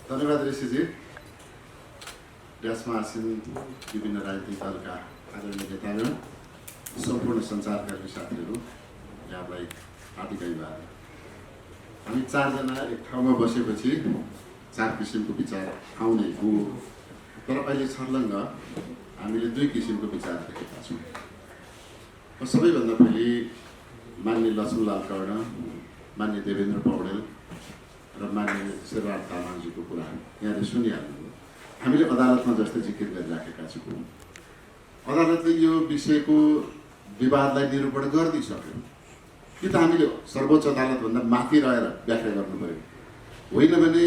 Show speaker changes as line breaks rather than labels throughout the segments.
धन्यवाद ऋषिजी। देशमा आसीन विभिन्न राजनीतिक दलका आदरणीय नेताहरू, सम्पूर्ण सञ्चारकर्मी साथीहरू, यहाँलाई हार्दिक अभिवादन। हामी चारजना एक ठाउँमा बसेपछि चार किसिमको विचार आउने हो, तर अहिले छर्लङ्ग हामीले दुई किसिमको विचार देखेका छौँ। सबैभन्दा पहिले मान्य लक्ष्मणलाल कर्ण, मान्य देवेन्द्र पौडेल र मान्य शेरबहादुर तामाङजीको कुरा यहाँले सुनिहाल्नुभयो। हामीले अदालतमा जस्तै जिकिर गरिराखेका छौँ। अदालतले यो विषयको विवादलाई निरूपण गरिदिइसक्यो कि त हामीले सर्वोच्च अदालतभन्दा माथि रहेर व्याख्या गर्नु पर्यो, होइन भने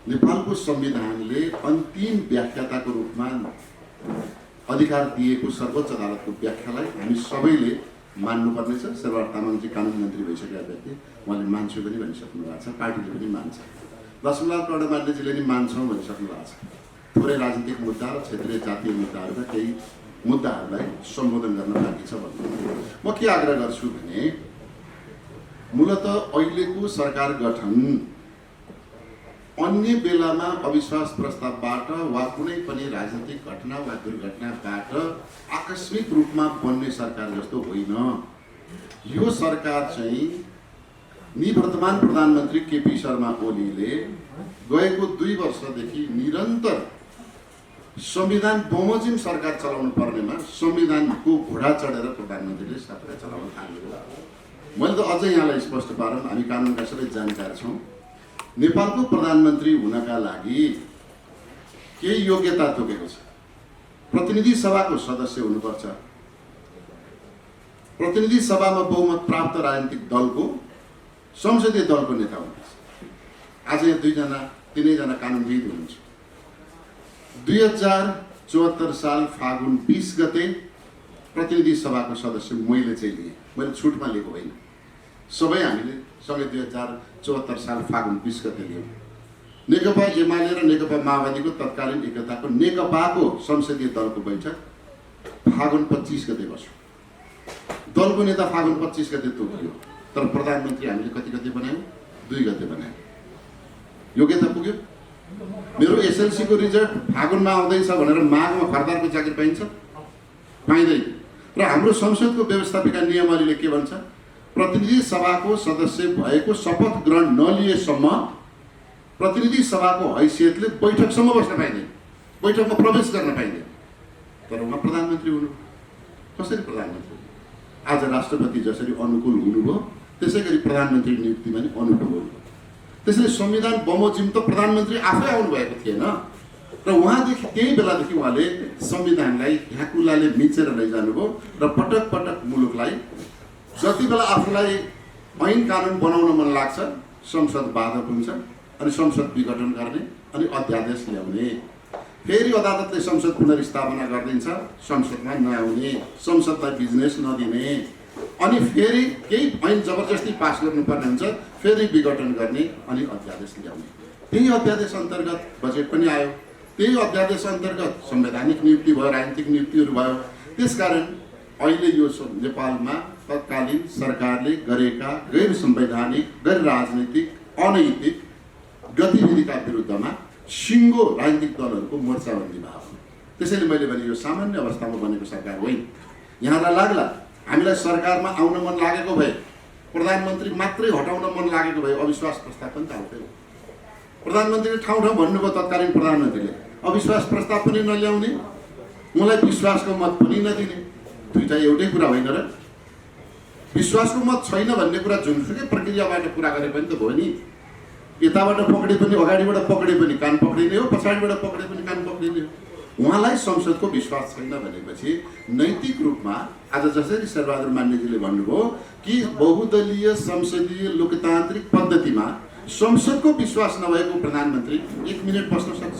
नेपालको संविधानले अन्तिम व्याख्याताको रूपमा अधिकार दिएको सर्वोच्च अदालतको व्याख्यालाई हामी सबैले मान्नुपर्नेछ। शेरबहादुर तामाङजी कानुन मन्त्री भइसकेका व्यक्ति, उहाँले मान्छु पनि भनिसक्नु भएको छ, पार्टीले पनि मान्छ। लक्ष्मणलाल कर्ण मान्यजीले पनि मान्छौँ भनिसक्नु भएको छ। थोरै राजनीतिक मुद्दा र क्षेत्रीय जातीय मुद्दाहरूका केही मुद्दाहरूलाई सम्बोधन गर्न बाँकी छ भन्नु। म के आग्रह गर्छु भने मूलत अहिलेको सरकार गठन अन्य बेलामा अविश्वास प्रस्तावबाट वा कुनै पनि राजनीतिक घटना वा दुर्घटनाबाट आकस्मिक रूपमा बन्ने सरकार जस्तो होइन। यो सरकार चाहिँ निवर्तमान प्रधानमन्त्री केपी शर्मा ओलीले गएको 2 वर्षदेखि निरन्तर संविधान बमोजिम सरकार चलाउनु पर्नेमा संविधानको घोडा चढेर प्रधानमन्त्रीले सरकार चलाउन थाल्नुभयो। मैले त अझै यहाँलाई स्पष्ट पारौँ, हामी कानुनका सबै जानकार छौँ। नेपालको प्रधानमन्त्री हुनका लागि केही योग्यता तोकेको छ। प्रतिनिधि सभाको सदस्य हुनुपर्छ, प्रतिनिधि सभामा बहुमत प्राप्त राजनीतिक दलको संसदीय दलको नेता हुनुहुन्छ। आज यहाँ 3जना कानुनविद हुनुहुन्छ। 2074 साल फागुन 20 गते प्रतिनिधि सभाको सदस्य मैले चाहिँ लिएँ, मैले छुटमा लिएको होइन। सबै हामीले सँगै 2074 साल फागुन 20 गते लियौँ। नेकपा एमाले र नेकपा माओवादीको तत्कालीन एकताको नेकपाको संसदीय दलको बैठक फागुन 25 गते बस्यो। दलको नेता फागुन 25 गते तोकियो, तर प्रधानमन्त्री हामीले कति गते बनायौँ? 2 गते बनायौँ। योग्यता पुग्यो। मेरो एसएलसीको रिजल्ट फागुनमा आउँदैछ भनेर माघमा खरदारको जागिर पाइन्छ? पाइँदैन। र हाम्रो संसदको व्यवस्थापिका नियमावलीले के भन्छ? प्रतिनिधि सभाको सदस्य भएको शपथ ग्रहण नलिएसम्म प्रतिनिधि सभाको हैसियतले बैठकसम्म बस्न पाइँदैन, बैठकमा प्रवेश गर्न पाइँदैन। तर उहाँ प्रधानमन्त्री हुनु। कसरी प्रधानमन्त्री? आज राष्ट्रपति जसरी अनुकूल हुनुभयो त्यसै गरी प्रधानमन्त्री नियुक्तिमा पनि अनुकूल हुनुभयो। त्यसैले संविधान बमोजिम त प्रधानमन्त्री आफै आउनुभएको थिएन र उहाँदेखि त्यही बेलादेखि उहाँले संविधानलाई ढ्याकुलाले मिचेर लैजानुभयो र पटक पटक मुलुकलाई जति बेला आफूलाई ऐन कानुन बनाउन मन लाग्छ संसद बाधक हुन्छ अनि संसद विघटन गर्ने अनि अध्यादेश ल्याउने, फेरि अदालतले संसद पुनर्स्थापना गरिदिन्छ, संसदमा नआउने, संसदलाई बिजनेस नदिने, अनि फेरि केही ऐन जबरजस्ती पास गर्नुपर्ने हुन्छ, फेरि विघटन गर्ने अनि अध्यादेश ल्याउने। त्यही अध्यादेश अन्तर्गत बजेट पनि आयो, त्यही अध्यादेश अन्तर्गत संवैधानिक नियुक्ति भयो, राजनीतिक नियुक्तिहरू भयो। त्यसकारण अहिले यो नेपालमा तत्कालीन सरकारले गरेका गैर संवैधानिक, गैर राजनीतिक, अनैतिक गतिविधिका विरुद्धमा सिङ्गो राजनीतिक दलहरूको मोर्चाबन्दी भयो। त्यसैले मैले भने यो सामान्य अवस्थामा बनेको सरकार होइन। यहाँलाई लाग्ला हामीलाई सरकारमा आउन मन लागेको भए, प्रधानमन्त्री मात्रै हटाउन मन लागेको भए अविश्वास प्रस्ताव पनि त आउँथ्यो। प्रधानमन्त्रीले ठाउँ ठाउँ भन्नुभयो, तत्कालीन प्रधानमन्त्रीले अविश्वास प्रस्ताव पनि नल्याउने, मलाई विश्वासको मत पनि नदिने। दुईटा एउटै कुरा होइन र? विश्वासको मत छैन भन्ने कुरा जुनसुकै प्रक्रियाबाट कुरा गरे पनि त भयो नि। यताबाट पक्रे पनि, अगाडिबाट पक्रे पनि कान पक्रिने हो, पछाडिबाट पक्रे पनि कान पक्रिने हो। उहाँलाई संसदको विश्वास छैन भनेपछि नैतिक रूपमा आज जसरी शेरबहादुर मान्यजीले भन्नुभयो कि बहुदलीय संसदीय लोकतान्त्रिक पद्धतिमा संसदको विश्वास नभएको प्रधानमन्त्री 1 मिनट बस्न सक्छ?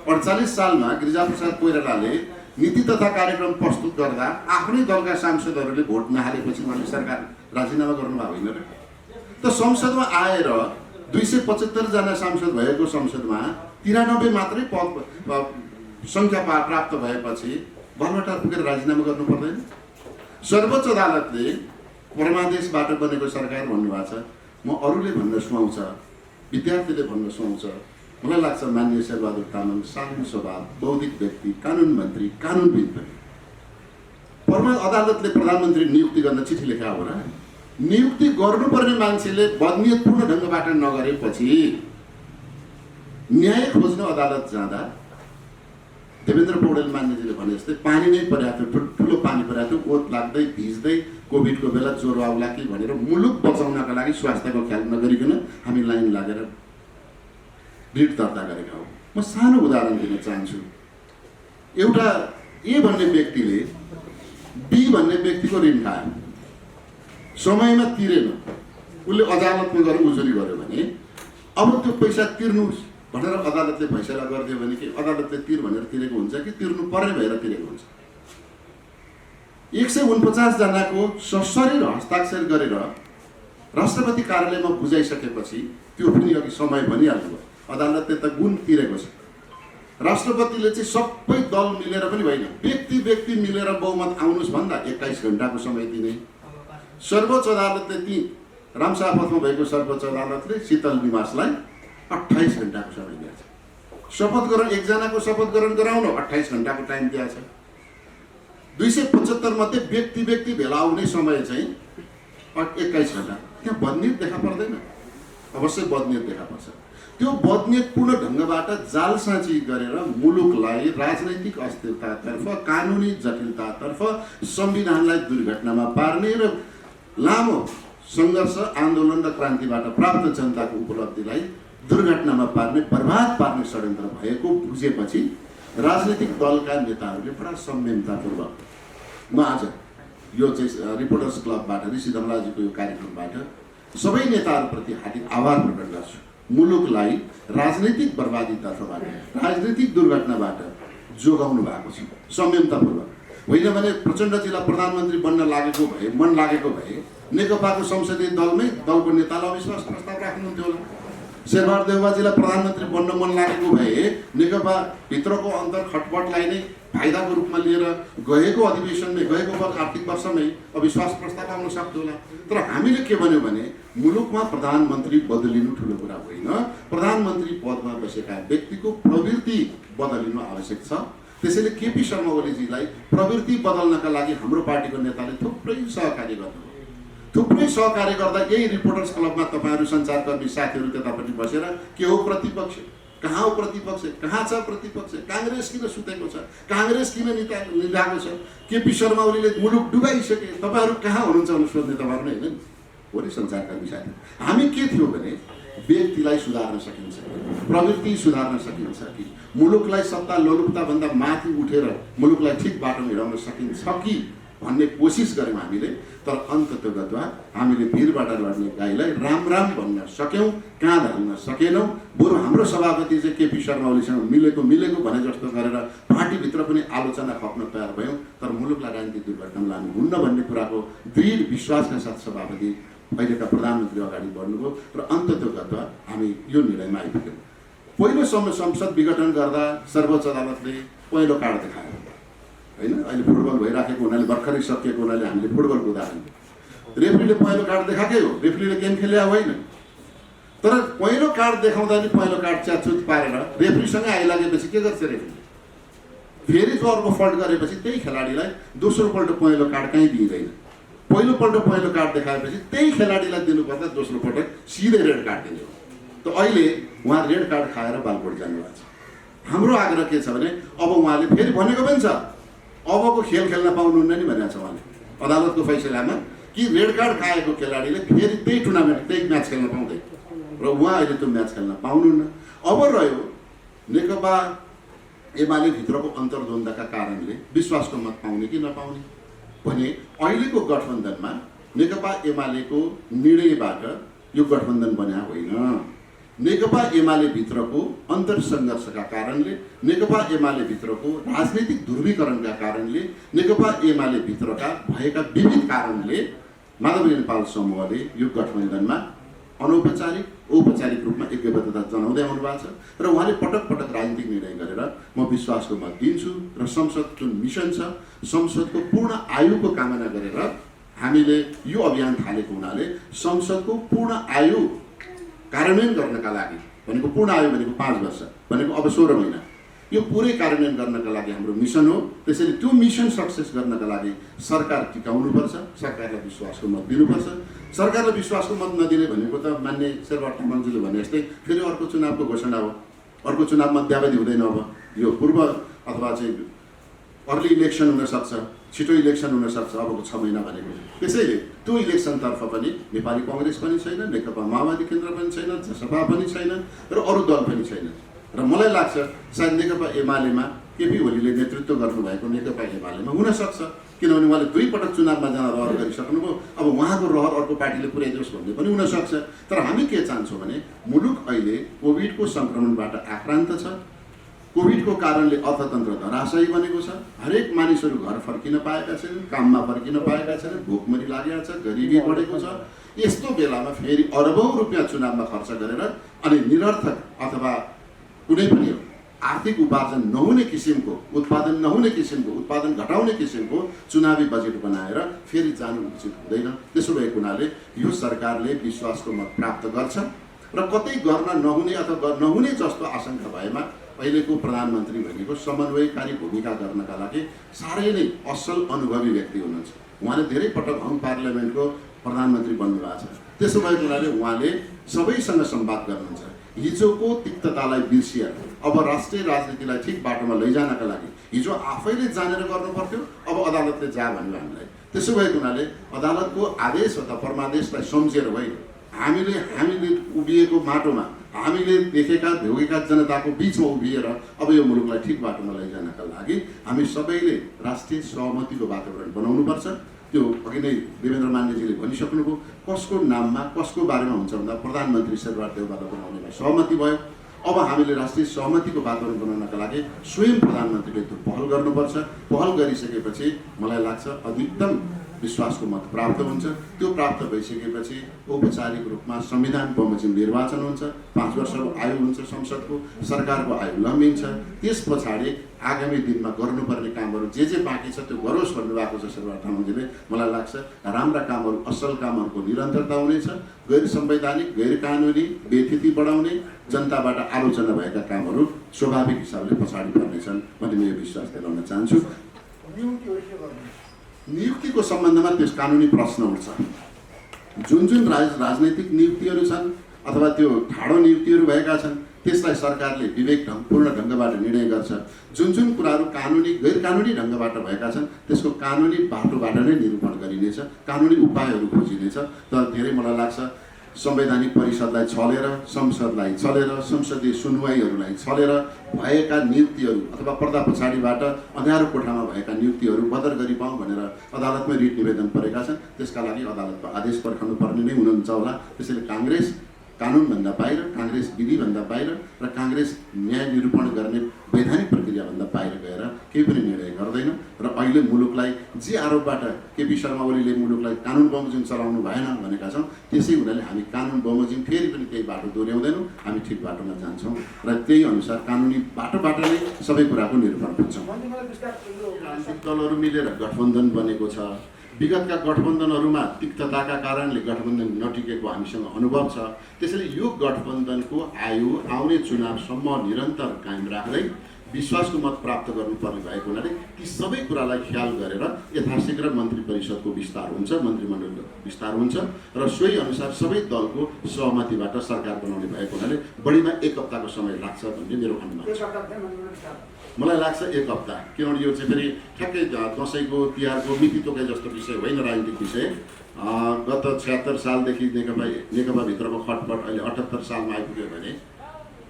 48 सालमा गिरिजाप्रसाद कोइरालाले नीति तथा कार्यक्रम प्रस्तुत गर्दा आफ्नै दलका सांसदहरूले भोट नहालेपछि उहाँले सरकार राजीनामा गर्नुभएको होइन र? त संसदमा आएर 275 जना सांसद भएको संसदमा 93 मात्रै पद संख्या प्राप्त भएपछि भलभटार पुगेर राजीनामा गर्नु पर्दैन? सर्वोच्च अदालतले परमादेशबाट बनेको सरकार भन्नुभएको छ। म अरूले भन्न सुहाउँछ, विद्यार्थीले भन्न सुहाउँछ, मलाई लाग्छ माननीय शेरबहादुर तामाङ शान्ति स्वभाव, बौद्धिक व्यक्ति, कानुन मन्त्री, कानुनविद पनि। परमा अदालतले प्रधानमन्त्री नियुक्ति गर्न चिठी लेखा हो र? नियुक्ति गर्नुपर्ने मान्छेले बदनियतपूर्ण ढङ्गबाट नगरेपछि न्याय खोज्न अदालत जाँदा देवेन्द्र पौडेल मान्यजीले भने जस्तै पानी नै परेको थियो, ठुलो पानी परेको थियो, ओत लाग्दै भिज्दै कोभिडको बेला ज्वरो आउला कि भनेर मुलुक बचाउनका लागि स्वास्थ्यको ख्याल नगरिकन हामी लाइन लागेर रिट दर्ता गरेका हौँ। म सानो उदाहरण दिन चाहन्छु। एउटा ए भन्ने व्यक्तिले बी भन्ने व्यक्तिको ऋण खायो, समयमा तिरेन, उसले अदालतमा गएर उजुरी गर्यो भने अब त्यो पैसा तिर्नुहोस् भनेर अदालतले फैसला गरिदियो भने कि अदालतले तिर भनेर तिरेको हुन्छ कि तिर्नु पर्ने भएर तिरेको हुन्छ। 149 जनाको सशरीर हस्ताक्षर गरेर राष्ट्रपति कार्यालयमा बुझाइसकेपछि त्यो पनि अघि समय भनिहाल्नु भयो, अदालतले त गुण तिरेको छ। राष्ट्रपतिले चाहिँ सबै दल मिलेर पनि होइन, व्यक्ति मिलेर बहुमत आउनुहोस् भन्दा 21 घण्टाको समय दिने। सर्वोच्च अदालतले ती रामशाहपथमा भएको सर्वोच्च अदालतले शीतल निवासलाई 28 घण्टाको समय दिएको छ। शपथ ग्रहण एकजनाको शपथ ग्रहण गराउन 28 घण्टाको टाइम दिएको छ। 275 मध्ये व्यक्ति भेला आउने समय चाहिँ 21 घण्टा। त्यहाँ बदनियत देखा पर्दैन? अवश्य बदनियत देखा पर्छ। त्यो बदनियतपूर्ण ढङ्गबाट जालसाँची गरेर मुलुकलाई राजनैतिक अस्थिरतातर्फ, कानुनी जटिलतातर्फ, संविधानलाई दुर्घटनामा पार्ने र लामो सङ्घर्ष, आन्दोलन र क्रान्तिबाट प्राप्त जनताको उपलब्धिलाई दुर्घटनामा पार्ने, बर्बाद पार्ने षड्यन्त्र भएको बुझेपछि राजनीतिक दलका नेताहरूले बडा संयमतापूर्वक, म आज यो चाहिँ रिपोर्टर्स क्लबबाट ऋषि धमलाजीको यो कार्यक्रमबाट सबै नेताहरूप्रति हार्दिक आभार प्रकट गर्छु। मुलुकलाई राजनैतिक बर्बादीतर्फबाट, राजनैतिक दुर्घटनाबाट जोगाउनु भएको छ संयमतापूर्वक। होइन भने प्रचण्डजीलाई प्रधानमन्त्री बन्न लागेको भए, मन लागेको भए नेकपाको संसदीय दलमै दलको नेतालाई अविश्वास प्रस्ताव राख्नुहुन्थ्यो होला। शेरबहादुर देउवाजीलाई प्रधानमन्त्री बन्न मन लागेको भए नेकपा भित्रको अन्तर खटपटलाई नै फाइदाको रूपमा लिएर गएको अधिवेशनमै, गएको आर्थिक वर्षमै अविश्वास प्रस्ताव आउन सक्थ्यो होला। तर हामीले के भन्यो भने मुलुकमा प्रधानमन्त्री बदलिनु ठुलो कुरा होइन, प्रधानमन्त्री पदमा बसेका व्यक्तिको प्रवृत्ति बदलिनु आवश्यक छ। त्यसैले केपी शर्मा ओलीजीलाई प्रवृत्ति बदल्नका लागि हाम्रो पार्टीको नेताले थुप्रै सहकार्य गर्नुभयो। थुप्रै सहकार्य गर्दा यही रिपोर्टर्स क्लबमा तपाईँहरू सञ्चारकर्मी साथीहरू त्यतापट्टि बसेर के हो प्रतिपक्ष, कहाँ हो प्रतिपक्ष, कहाँ छ प्रतिपक्ष, काङ्ग्रेस किन सुतेको छ, काङ्ग्रेस किन निधाएको छ, केपी शर्मा ओलीले मुलुक डुबाइसके, तपाईँहरू कहाँ हुनुहुन्छ भनेर सोध्ने तपाईँहरू नै होइन हो नि सञ्चारकर्मी साथी। हामी के थियो भने व्यक्तिलाई सुधार्न सकिन्छ, प्रवृत्ति सुधार्न सकिन्छ कि मुलुकलाई सत्ता लोलुपताभन्दा माथि उठेर मुलुकलाई ठिक बाटोमा हिँडाउन सकिन्छ कि भन्ने कोसिस गऱ्यौँ हामीले। तर अन्ततोगतमा हामीले भिरबाट लड्ने गाईलाई राम राम भन्न सक्यौँ, काँध हाल्न सकेनौँ। बरु हाम्रो सभापति चाहिँ केपी शर्मा ओलीसँग मिलेको भने जस्तो गरेर पार्टीभित्र पनि आलोचना खप्न तयार भयौँ। तर मुलुकलाई राजनीतिक दुर्घटनामा लानुहुन्न भन्ने कुराको दृढ विश्वासका साथ सभापति अहिलेका प्रधानमन्त्री अगाडि बढ्नुभयो र अन्ततोगतमा हामी यो निर्णयमा आइपुग्यौँ। पहिलो संसद विघटन गर्दा सर्वोच्च अदालतले पहिलो कार्ड देखायो होइन। अहिले फुटबल भइराखेको हुनाले, भर्खरै सकिएको हुनाले हामीले फुटबलको उदाहरण दियौँ। रेफ्रीले पहिलो कार्ड देखाएकै हो, रेफ्रीले गेम खेल्या होइन। तर पहिलो कार्ड देखाउँदा नि पहिलो कार्ड च्याचुत पारेर रेफ्रीसँगै आइलागेपछि के गर्छ रेफ्रीले? फेरि जो अर्को फल्ट गरेपछि त्यही खेलाडीलाई दोस्रोपल्ट पहिलो कार्ड कहीँ दिइँदैन। पहिलोपल्ट पहिलो कार्ड देखाएपछि त्यही खेलाडीलाई दिनुपर्दा दोस्रो पटक सिधै रेड कार्ड दिने हो। त अहिले उहाँ रेड कार्ड खाएर बालकोट जानुभएको छ। हाम्रो आग्रह के छ भने अब उहाँले फेरि भनेको पनि छ अबको खेल खेल्न पाउनुहुन्न नि भनेको छ उहाँले अदालतको फैसलामा कि रेड कार्ड खाएको खेलाडीले फेरि त्यही टुर्नामेन्ट, त्यही म्याच खेल्न पाउँदैन र उहाँ अहिले त्यो म्याच खेल्न पाउनुहुन्न। अब रह्यो नेकपा एमाले भित्रको अन्तर्द्वन्द्वका कारणले विश्वासको मत पाउने कि नपाउने भने अहिलेको गठबन्धनमा नेकपा एमालेको निर्णयबाट यो गठबन्धन बन्या होइन। नेकपा एमाले भित्रको अन्तरसङ्घर्षका कारणले, नेकपा एमाले भित्रको राजनैतिक ध्रुवीकरणका कारणले, नेकपा एमाले भित्रका भएका विविध कारणले माधव नेपाल समूहले यो गठबन्धनमा अनौपचारिक औपचारिक रूपमा ऐक्यबद्धता जनाउँदै आउनु भएको छ र उहाँले पटक पटक राजनीतिक निर्णय गरेर म विश्वासको मत दिन्छु र संसद जुन मिसन छ संसदको पूर्ण आयुको कामना गरेर हामीले यो अभियान थालेको हुनाले संसदको पूर्ण आयु कार्यान्वयन गर्नका लागि भनेको पूर्ण आयु भनेको 5 वर्ष भनेको अब 16 महिना। यो पुरै कार्यान्वयन गर्नका लागि हाम्रो मिसन हो। त्यसैले त्यो मिसन सक्सेस गर्नका लागि सरकार टिकाउनुपर्छ, सरकारलाई विश्वासको मत दिनुपर्छ। सरकारलाई विश्वासको मत नदिने भनेको त मान्य शेरबहादुर तामाङजीले भने जस्तै फेरि अर्को चुनावको घोषणा हो। अर्को चुनावमा मध्यावधि हुँदैन। अब यो पूर्व अथवा चाहिँ अर्ली इलेक्सन हुनसक्छ, छिटो इलेक्सन हुनसक्छ अबको 6 महिना भनेको। त्यसैले त्यो इलेक्सनतर्फ पनि नेपाली कङ्ग्रेस पनि छैन, नेकपा माओवादी केन्द्र पनि छैन, जसपा पनि छैन र अरू दल पनि छैन। र मलाई लाग्छ सायद नेकपा एमालेमा केपी ओलीले नेतृत्व गर्नुभएको नेकपा एमालेमा हुनसक्छ, किनभने उहाँले 2 पटक चुनावमा जान रहर गरिसक्नुभयो। अब उहाँको रहर अर्को पार्टीले पुर्याइदियोस् भन्ने पनि हुनसक्छ। तर हामी के चाहन्छौँ भने मुलुक अहिले कोभिडको सङ्क्रमणबाट आक्रान्त छ। कोभिडको कारणले अर्थतन्त्र धराशायी बनेको छ। हरेक मानिसहरू घर फर्किन पाएका छैनन्, काममा फर्किन पाएका छैनन्, भोकमरी लागेको छ, गरिबी बढेको छ। यस्तो बेलामा फेरि अरबौँ रुपियाँ चुनावमा खर्च गरेर अनि निरर्थक अथवा कुनै पनि आर्थिक उपार्जन नहुने किसिमको, उत्पादन नहुने किसिमको, उत्पादन घटाउने किसिमको चुनावी बजेट बनाएर फेरि जानु उचित हुँदैन। त्यसो भएको हुनाले यो सरकारले विश्वासको मत प्राप्त गर्छ र कतै गर्न नहुने अथवा नहुने जस्तो आशंका भएमा अहिलेको प्रधानमन्त्री भनेको समन्वयकारी भूमिका गर्नका लागि साह्रै नै असल अनुभवी व्यक्ति हुनुहुन्छ। उहाँले धेरै पटक हङ पार्लियामेन्टको प्रधानमन्त्री बन्नुभएको छ। त्यसो भएको हुनाले उहाँले सबैसँग संवाद गर्नुहुन्छ। हिजोको तिक्ततालाई बिर्सिएर अब राष्ट्रिय राजनीतिलाई ठिक बाटोमा लैजानका लागि हिजो आफैले जानेर गर्नु पर्थ्यो, अब अदालतले जा भन्यो हामीलाई। त्यसो भएको हुनाले अदालतको आदेश अथवा परमादेशलाई सम्झेर होइन, हामीले उभिएको माटोमा, हामीले देखेका भोगेका जनताको बिचमा उभिएर अब यो मुलुकलाई ठिक बाटोमा लैजानका लागि हामी सबैले राष्ट्रिय सहमतिको वातावरण बनाउनुपर्छ। त्यो अघि नै देवेन्द्र मान्यजीले भनिसक्नुभयो, कसको नाममा कसको बारेमा हुन्छ भन्दा प्रधानमन्त्री शेरबहादुर देउवालाई बनाउनेमा सहमति भयो। अब हामीले राष्ट्रिय सहमतिको वातावरण बनाउनका लागि स्वयं प्रधानमन्त्रीले त्यो पहल गर्नुपर्छ। पहल गरिसकेपछि मलाई लाग्छ अधिकतम विश्वासको मत प्राप्त हुन्छ। त्यो प्राप्त भइसकेपछि औपचारिक रूपमा संविधान बमोजिम निर्वाचन हुन्छ, 5 वर्षको आयु हुन्छ संसदको, सरकारको आयु लम्बिन्छ। त्यस पछाडि आगामी दिनमा गर्नुपर्ने कामहरू जे बाँकी छ त्यो गरोस् भन्नुभएको छ शेरबहादुर तामाङजीले। मलाई लाग्छ राम्रा कामहरू, असल कामहरूको निरन्तरता हुनेछ। गैर संवैधानिक, गैर कानुनी, बेथिति बढाउने, जनताबाट आलोचना भएका कामहरू स्वाभाविक हिसाबले पछाडि पर्नेछन् भन्ने म यो विश्वास दिलाउन चाहन्छु। नियुक्तिको सम्बन्धमा त्यस कानुनी प्रश्न उठ्छ। जुन राजनैतिक नियुक्तिहरू छन् अथवा त्यो ठाडो नियुक्तिहरू भएका छन् त्यसलाई सरकारले विवेकपूर्ण ढङ्गबाट निर्णय गर्छ। जुन कुराहरू कानुनी गैर कानुनी ढङ्गबाट भएका छन् त्यसको कानुनी बाटोबाट नै निरूपण गरिनेछ, कानुनी उपायहरू खोजिनेछ। तर धेरै मलाई लाग्छ संवैधानिक परिषदलाई छलेर, संसदलाई छलेर, संसदीय सुनवाईहरूलाई छलेर भएका नियुक्तिहरू अथवा पर्दा पछाडिबाट अँध्यारो कोठामा भएका नियुक्तिहरू बदर गरिपाउँ भनेर अदालतमै रिट निवेदन परेका छन्। त्यसका लागि अदालतको आदेश पर्खनु पर्ने नै हुनुहुन्छ होला। त्यसैले काङ्ग्रेस कानुनभन्दा बाहिर, काङ्ग्रेस विधिभन्दा बाहिर र काङ्ग्रेस न्याय निरूपण गर्ने वैधानिक प्रक्रियाभन्दा बाहिर गएर केही पनि निर्णय गर्दैन। र अहिले मुलुकलाई जे आरोपबाट केपी शर्मा ओलीले मुलुकलाई कानुन बमोजिम चलाउनु भएन भनेका छौँ, त्यसै हुनाले हामी कानुन बमोजिम फेरि पनि त्यही बाटो दोहोऱ्याउँदैनौँ, हामी ठिक बाटोमा जान्छौँ र त्यही अनुसार कानुनी बाटोबाट नै सबै कुराको निरूपण गर्छौँ। राजनीतिक दलहरू मिलेर गठबन्धन बनेको छ। विगतका गठबन्धनहरूमा तिक्तताका कारणले गठबन्धन नटिकेको हामीसँग अनुभव छ। त्यसैले यो गठबन्धनको आयु आउने चुनावसम्म निरन्तर कायम राख्दै विश्वासको मत प्राप्त गर्नुपर्ने भएको हुनाले ती सबै कुरालाई ख्याल गरेर यथाशीघ्र मन्त्री परिषदको विस्तार हुन्छ, मन्त्रीमण्डलको विस्तार हुन्छ र सोही अनुसार सबै दलको सहमतिबाट सरकार बनाउने भएको हुनाले बढीमा 1 हप्ताको समय लाग्छ भन्ने मेरो अनुमान छ। मलाई लाग्छ 1 हप्ता, किनभने यो चाहिँ फेरि ठ्याक्कै दसैँको तिहारको मिति तोके जस्तो विषय होइन, राजनीतिक विषय। गत 76 सालदेखि नेकपाभित्रको खटपट अहिले 78 सालमा आइपुग्यो भने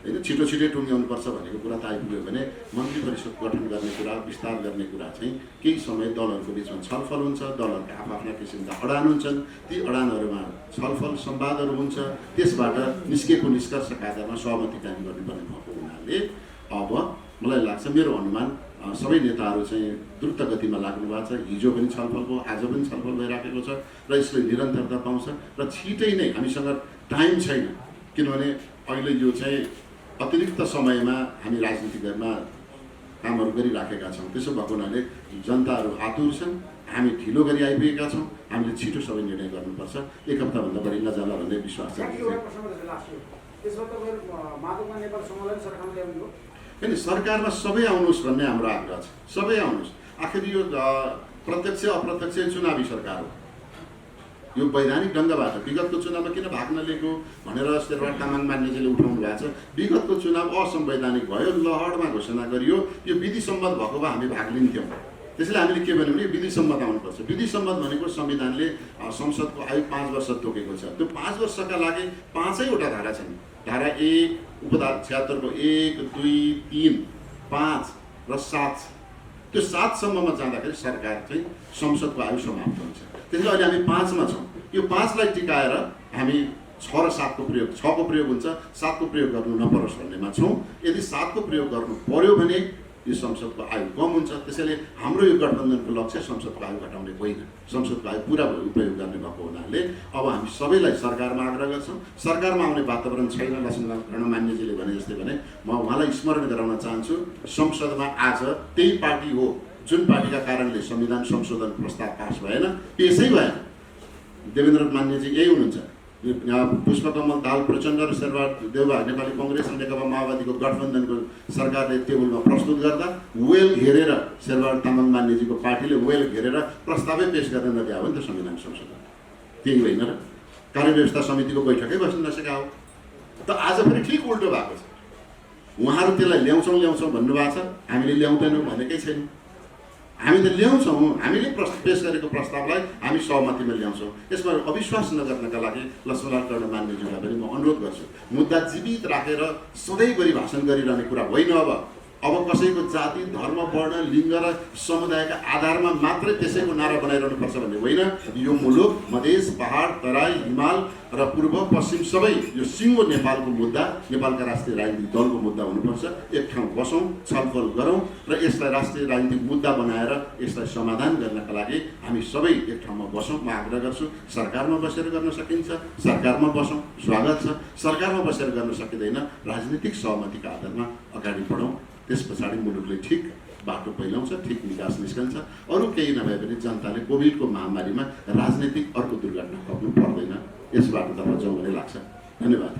होइन, छिटो टुङ्ग्याउनुपर्छ भनेको कुरा त आइपुग्यो भने मन्त्री परिषद गठन गर्ने कुरा, विस्तार गर्ने कुरा चाहिँ केही समय दलहरूको बिचमा छलफल हुन्छ, दलहरूका आफ्ना किसिमका अडान हुन्छन्, ती अडानहरूमा छलफल संवादहरू हुन्छ, त्यसबाट निस्केको निष्कर्षका आधारमा सहमति कायम गर्नुपर्ने भएको हुनाले अब मलाई लाग्छ, मेरो अनुमान सबै नेताहरू चाहिँ द्रुत गतिमा लाग्नु भएको छ। हिजो पनि छलफल भयो, आज पनि छलफल भइराखेको छ र यसले निरन्तरता पाउँछ र छिटै नै हामीसँग टाइम छैन, किनभने अहिले यो चाहिँ अतिरिक्त समयमा हामी राजनीतिमा कामहरू गरिराखेका छौँ। त्यसो भएको हुनाले जनताहरू आतुर छन्, हामी ढिलो गरी आइपुगेका छौँ, हामीले छिटो सबै निर्णय गर्नुपर्छ। 1 हप्ताभन्दा बढी नजाला भन्ने विश्वास छ।
त्यसमा तपाईँ माधवमा नेपाल समूहलाई सरकारमा ल्याउनु हो?
होइन, सरकारमा सबै आउनुहोस् भन्ने हाम्रो आग्रह छ। सबै आउनुहोस्। आखिर यो प्रत्यक्ष अप्रत्यक्ष चुनावी सरकार हो। यो वैधानिक ढङ्गबाट विगतको चुनावमा किन भाग नलिएको भनेर शेरबहादुर तामाङ मान्यजीले उठाउनु भएको छ। विगतको चुनाव असंवैधानिक भयो, लहरमा घोषणा गरियो। यो विधि सम्मत भएको भए हामी भाग लिन्थ्यौँ। त्यसैले हामीले के भन्यौँ भने विधि सम्मत आउनुपर्छ। विधि सम्मत भनेको संविधानले संसदको आयु 5 वर्ष तोकेको छ। त्यो 5 वर्षका लागि 5वटा धारा छन्। धारा 1, उपधारा 76 को 1, 2, 3, 5 र 7। त्यो 7 सम्ममा जाँदाखेरि सरकार चाहिँ संसदको आयु समाप्त हुन्छ। त्यसले अहिले हामी 5 मा छौँ। यो 5 लाई टिकाएर हामी 6 र 7 को प्रयोग, 6 को प्रयोग हुन्छ, 7 को प्रयोग गर्नु नपरोस् भन्नेमा छौँ। यदि 7 को प्रयोग गर्नु पर्यो भने यो संसदको आयु कम हुन्छ। त्यसैले हाम्रो यो गठबन्धनको लक्ष्य संसदको आयु घटाउने होइन, संसदको आयु पुरा उपयोग गर्ने भएको हुनाले अब हामी सबैलाई सरकारमा आग्रह गर्छौँ। सरकारमा आउने वातावरण छैन। लक्ष्मीनारायण मान्यजीले भने जस्तै भने म उहाँलाई स्मरण गराउन चाहन्छु, संसदमा आज त्यही पार्टी हो जुन पार्टीका कारणले संविधान संशोधन प्रस्ताव पास भएन, पेसै भएन। देवेन्द्र मान्यजी यही हुनुहुन्छ। पुष्पकमल दाहाल प्रचण्ड र शेरबहादुर देउवा नेपाली कङ्ग्रेस र नेकपा माओवादीको गठबन्धनको सरकारले टेबलमा प्रस्तुत गर्दा वेल घेरेर शेरबहादुर तामाङ मान्यजीको पार्टीले वेल घेरेर प्रस्तावै पेश गर्न नदियो भने त संविधान संशोधन त्यही होइन र? कार्यव्यवस्था समितिको बैठकै बस्न नसकेका हो। त आज फेरि ठिक उल्टो भएको छ। उहाँहरू त्यसलाई ल्याउँछौँ भन्नुभएको छ, हामीले ल्याउँदैनौँ भनेकै छैन। हामी त ल्याउँछौँ। हामीले पेश गरेको प्रस्तावलाई हामी सहमतिमा ल्याउँछौँ। यसमा अविश्वास नगर्नका लागि लक्ष्मीनारायण कर्ण मान्यज्यूलाई पनि म अनुरोध गर्छु, मुद्दा जीवित राखेर सधैँभरि भाषण गरिरहने कुरा होइन। अब कसैको जाति, धर्म, वर्ण, लिङ्ग र समुदायका आधारमा मात्रै त्यसैको नारा बनाइरहनुपर्छ भन्ने होइन। यो मुलुक मधेस, पहाड, तराई, हिमाल र पूर्व पश्चिम सबै यो सिङ्गो नेपालको मुद्दा, नेपालका राष्ट्रिय राजनीतिक दलको मुद्दा हुनुपर्छ। एक ठाउँ बसौँ, छलफल गरौँ र यसलाई राष्ट्रिय राजनीतिक मुद्दा बनाएर यसलाई समाधान गर्नका लागि हामी सबै एक ठाउँमा बसौँ। म आग्रह गर्छु, सरकारमा बसेर गर्न सकिन्छ, सरकारमा बसौँ, स्वागत छ। सरकारमा बसेर गर्न सकिँदैन, राजनीतिक सहमतिका आधारमा अगाडि बढौँ। त्यस पछाडि मुलुकले ठिक बाटो पहिलाउँछ, ठिक विकास निस्कन्छ। अरू केही नभए पनि जनताले कोभिडको महामारीमा राजनीतिक अर्को दुर्घटना खप्नु पर्दैन। यस बाटोतर्फ जाउँ भन्ने लाग्छ। धन्यवाद।